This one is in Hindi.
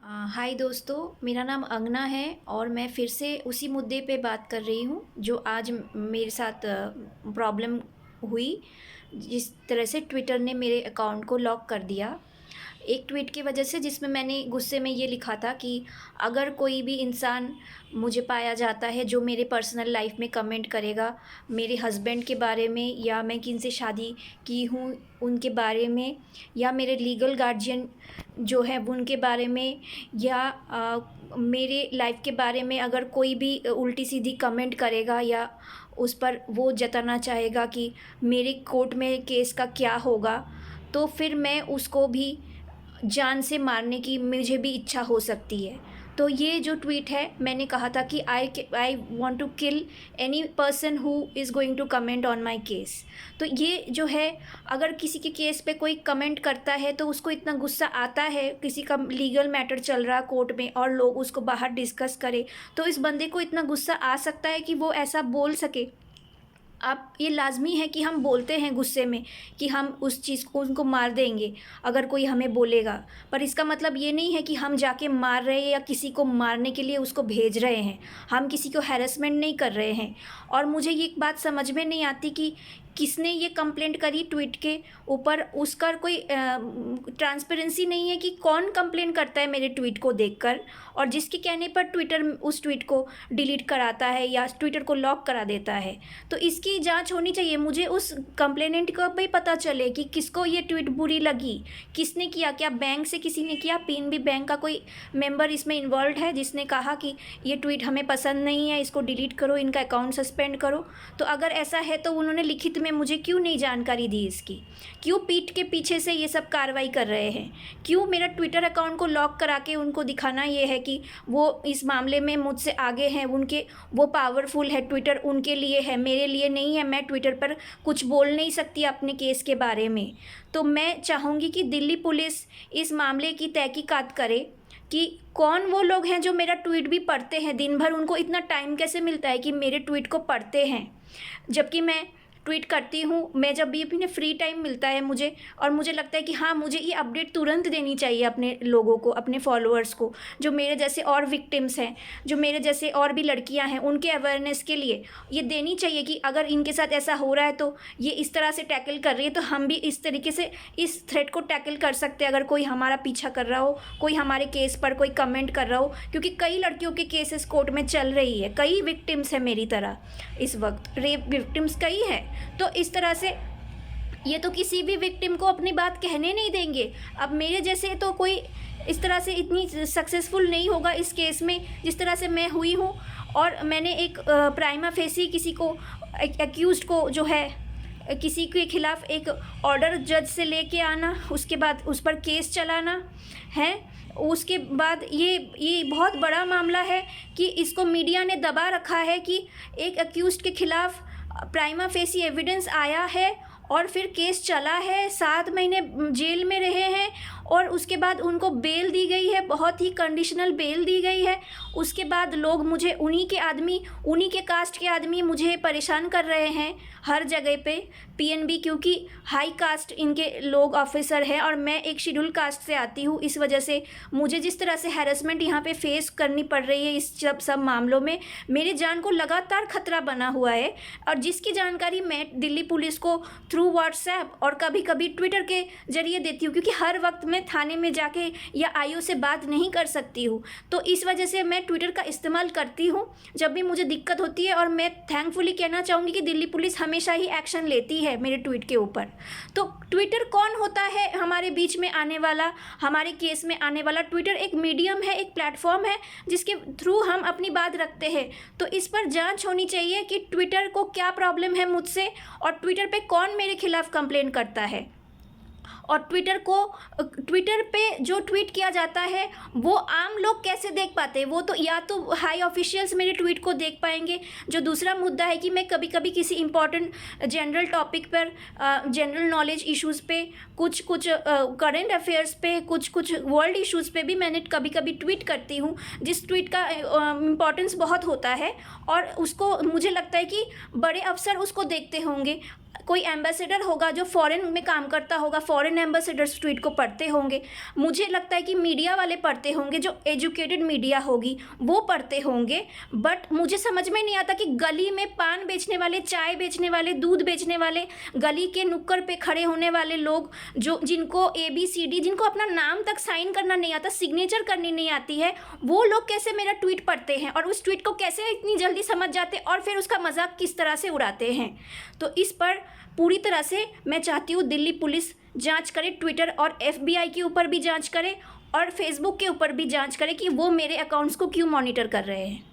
हाय दोस्तों, मेरा नाम अंगना है और मैं फिर से उसी मुद्दे पे बात कर रही हूँ जो आज मेरे साथ प्रॉब्लम हुई। जिस तरह से ट्विटर ने मेरे अकाउंट को लॉक कर दिया एक ट्वीट की वजह से, जिसमें मैंने गुस्से में ये लिखा था कि अगर कोई भी इंसान मुझे पाया जाता है जो मेरे पर्सनल लाइफ में कमेंट करेगा मेरे हस्बैंड के बारे में, या मैं किन से शादी की हूँ उनके बारे में, या मेरे लीगल गार्जियन जो है उनके बारे में, या मेरे लाइफ के बारे में अगर कोई भी उल्टी सीधी कमेंट करेगा या उस पर वो जताना चाहेगा कि मेरे कोर्ट में केस का क्या होगा, तो फिर मैं उसको भी जान से मारने की मुझे भी इच्छा हो सकती है। तो ये जो ट्वीट है, मैंने कहा था कि I want to kill any person who is going to comment on my case. तो ये जो है, अगर किसी के केस पे कोई कमेंट करता है तो उसको इतना गुस्सा आता है, किसी का लीगल मैटर चल रहा कोर्ट में और लोग उसको बाहर डिस्कस करें, तो इस बंदे को इतना गुस्सा आ सकता है कि वो ऐसा बोल सके। अब ये लाज़मी है कि हम बोलते हैं गुस्से में कि हम उस चीज़ को उनको मार देंगे अगर कोई हमें बोलेगा, पर इसका मतलब ये नहीं है कि हम जाके मार रहे हैं या किसी को मारने के लिए उसको भेज रहे हैं। हम किसी को हैरेसमेंट नहीं कर रहे हैं। और मुझे ये एक बात समझ में नहीं आती कि किसने ये कंप्लेंट करी ट्वीट के ऊपर, उसका कोई ट्रांसपेरेंसी नहीं है कि कौन कंप्लेंट करता है मेरे ट्वीट को देखकर, और जिसके कहने पर ट्विटर उस ट्वीट को डिलीट कराता है या ट्विटर को लॉक करा देता है। तो इसकी जांच होनी चाहिए। मुझे उस कंप्लेनेंट को भी पता चले कि किसको ये ट्वीट बुरी लगी, किसने किया, क्या बैंक से किसी ने किया, पीएनबी बैंक का कोई मेंबर इसमें इन्वॉल्व है जिसने कहा कि ये ट्वीट हमें पसंद नहीं है, इसको डिलीट करो, इनका अकाउंट सस्पेंड करो। तो अगर ऐसा है तो उन्होंने लिखित में मुझे क्यों नहीं जानकारी दी इसकी? क्यों पीठ के पीछे से ये सब कार्रवाई कर रहे हैं? क्यों मेरा ट्विटर अकाउंट को लॉक करा के उनको दिखाना ये है कि वो इस मामले में मुझसे आगे हैं, उनके वो पावरफुल है, ट्विटर उनके लिए है, मेरे लिए नहीं है, मैं ट्विटर पर कुछ बोल नहीं सकती अपने केस के बारे में। तो मैं चाहूँगी कि दिल्ली पुलिस इस मामले की तहकीकात करे कि कौन वो लोग हैं जो मेरा ट्वीट भी पढ़ते हैं दिन भर। उनको इतना टाइम कैसे मिलता है कि मेरे ट्वीट को पढ़ते हैं, जबकि मैं ट्वीट करती हूँ। मैं जब भी अपने फ्री टाइम मिलता है मुझे, और मुझे लगता है कि हाँ, मुझे ये अपडेट तुरंत देनी चाहिए अपने लोगों को, अपने फॉलोअर्स को, जो मेरे जैसे और विक्टिम्स हैं, जो मेरे जैसे और भी लड़कियां हैं, उनके अवेयरनेस के लिए ये देनी चाहिए कि अगर इनके साथ ऐसा हो रहा है तो ये इस तरह से टैकल कर रही है, तो हम भी इस तरीके से इस थ्रेट को टैकल कर सकते हैं अगर कोई हमारा पीछा कर रहा हो, कोई हमारे केस पर कोई कमेंट कर रहा हो। क्योंकि कई लड़कियों के केसेस कोर्ट में चल रही है, कई विक्टिम्स हैं मेरी तरह, इस वक्त रेप विक्टिम्स कई हैं। तो इस तरह से ये तो किसी भी विक्टिम को अपनी बात कहने नहीं देंगे। अब मेरे जैसे तो कोई इस तरह से इतनी सक्सेसफुल नहीं होगा इस केस में जिस तरह से मैं हुई हूँ। और मैंने एक प्राइमा फेसी किसी को, एक्यूज्ड को जो है, किसी के खिलाफ एक ऑर्डर जज से लेके आना, उसके बाद उस पर केस चलाना है, उसके बाद ये बहुत बड़ा मामला है कि इसको मीडिया ने दबा रखा है कि एक एक्यूज्ड के खिलाफ प्राइमा फेसी एविडेंस आया है और फिर केस चला है, 7 महीने जेल में रहे हैं और उसके बाद उनको बेल दी गई है, बहुत ही कंडीशनल बेल दी गई है। उसके बाद लोग मुझे उन्हीं के कास्ट के आदमी मुझे परेशान कर रहे हैं हर जगह पे, पीएनबी, क्योंकि हाई कास्ट इनके लोग ऑफिसर हैं और मैं एक शेड्यूल कास्ट से आती हूँ। इस वजह से मुझे जिस तरह से हैरेसमेंट यहाँ पे फेस करनी पड़ रही है इस सब मामलों में, मेरी जान को लगातार खतरा बना हुआ है। और जिसकी जानकारी मैं दिल्ली पुलिस को थ्रू व्हाट्सएप और कभी कभी ट्विटर के जरिए देती हूँ, क्योंकि हर वक्त मैं थाने में जाके या आईओ से बात नहीं कर सकती हूँ, तो इस वजह से मैं ट्विटर का इस्तेमाल करती हूँ जब भी मुझे दिक्कत होती है। और मैं थैंकफुली कहना चाहूँगी कि दिल्ली पुलिस हमेशा ही एक्शन लेती है मेरे ट्वीट के ऊपर। तो ट्विटर कौन होता है हमारे बीच में आने वाला, हमारे केस में आने वाला? ट्विटर एक मीडियम है, एक प्लेटफॉर्म है जिसके थ्रू हम अपनी बात रखते हैं। तो इस पर जांच होनी चाहिए कि ट्विटर को क्या प्रॉब्लम है मुझसे, और ट्विटर पे कौन मेरे खिलाफ कंप्लेन करता है। और ट्विटर पे जो ट्वीट किया जाता है वो आम लोग कैसे देख पाते हैं? वो तो या तो हाई ऑफिशियल्स मेरे ट्वीट को देख पाएंगे। जो दूसरा मुद्दा है कि मैं कभी कभी किसी इंपॉर्टेंट जनरल टॉपिक पर, जनरल नॉलेज इश्यूज़ पे, कुछ करंट अफेयर्स पे, कुछ वर्ल्ड इश्यूज़ पे भी मैंने कभी कभी ट्वीट करती हूँ, जिस ट्वीट का इम्पोर्टेंस बहुत होता है और उसको मुझे लगता है कि बड़े अफसर उसको देखते होंगे। कोई एम्बेसडर होगा जो फॉरेन में काम करता होगा, फॉरेन फॉरेन एम्बेसडर्स ट्वीट को पढ़ते होंगे, मुझे लगता है कि मीडिया वाले पढ़ते होंगे, जो एजुकेटेड मीडिया होगी वो पढ़ते होंगे। बट मुझे समझ में नहीं आता कि गली में पान बेचने वाले, चाय बेचने वाले, दूध बेचने वाले, गली के नुक्कड़ पे खड़े होने वाले लोग, जो जिनको ABCD, जिनको अपना नाम तक साइन करना नहीं आता, सिग्नेचर करनी नहीं आती है, वो लोग कैसे मेरा ट्वीट पढ़ते हैं और उस ट्वीट को कैसे इतनी जल्दी समझ जाते और फिर उसका मजाक किस तरह से उड़ाते हैं। तो इस पर पूरी तरह से मैं चाहती हूँ दिल्ली पुलिस जांच करे, ट्विटर और FBI के ऊपर भी जांच करे और फेसबुक के ऊपर भी जांच करे कि वो मेरे अकाउंट्स को क्यों मॉनिटर कर रहे हैं।